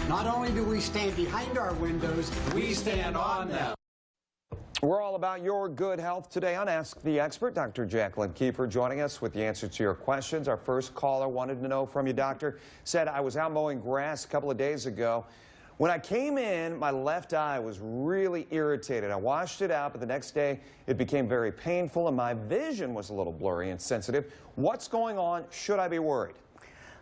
Not only do we stand behind our windows, we stand on them. We're all about your good health today on Ask the Expert. Dr. Jacklyn Kiefer joining us with the answer to your questions. Our first caller wanted to know from you, doctor. Said, I was out mowing grass a couple of days ago. When I came in, my left eye was really irritated. I washed it out, but the next day it became very painful and my vision was a little blurry and sensitive. What's going on? Should I be worried?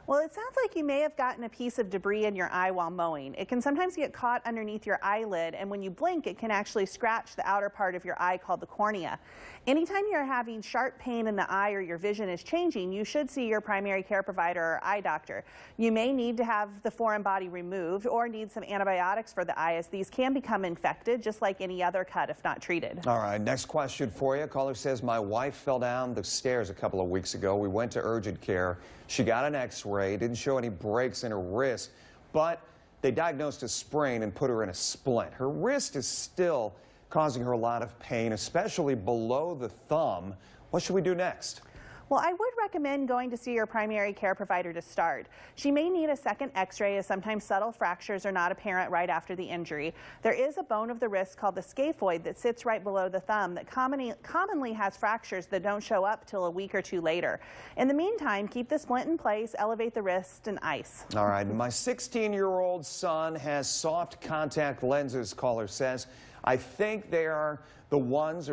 Well, it sounds like you may have gotten a piece of debris in your eye while mowing. It can sometimes get caught underneath your eyelid, and when you blink, it can actually scratch the outer part of your eye called the cornea. Anytime you're having sharp pain in the eye or your vision is changing, you should see your primary care provider or eye doctor. You may need to have the foreign body removed or need some antibiotics for the eye, as these can become infected just like any other cut if not treated. All right, next question for you. Caller says, my wife fell down the stairs a couple of weeks ago. We went to urgent care. She got an x-ray, didn't show any breaks in her wrist, but they diagnosed a sprain and put her in a splint. Her wrist is still causing her a lot of pain, especially below the thumb. What should we do next? Well, I would recommend going to see your primary care provider to start. She may need a second x-ray, as sometimes subtle fractures are not apparent right after the injury. There is a bone of the wrist called the scaphoid that sits right below the thumb that commonly has fractures that don't show up till a week or two later. In the meantime, keep the splint in place, elevate the wrist, and ice. All right, my 16-year-old son has soft contact lenses, caller says. I think they are ones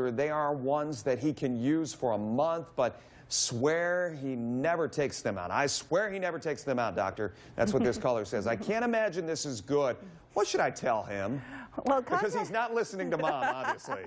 that he can use for a month, but swear he never takes them out. I swear he never takes them out, doctor. That's what this caller says. I can't imagine this is good. What should I tell him? Well, because he's not listening to mom, obviously.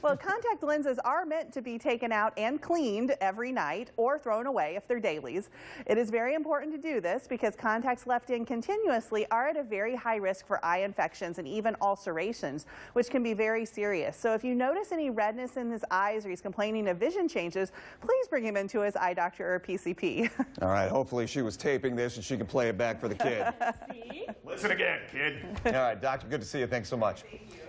Well, contact lenses are meant to be taken out and cleaned every night or thrown away if they're dailies. It is very important to do this because contacts left in continuously are at a very high risk for eye infections and even ulcerations, which can be very serious. So if you notice any redness in his eyes or he's complaining of vision changes, please bring him into his eye doctor or PCP. All right, hopefully she was taping this and she can play it back for the kid. See? Listen again, kid. All right, doctor, good to see you. Thanks so much.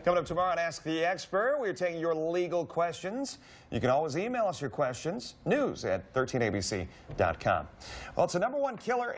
Coming up tomorrow on Ask the Expert, we're taking your legal questions. You can always email us your questions, news@13abc.com. Well, it's the #1 killer.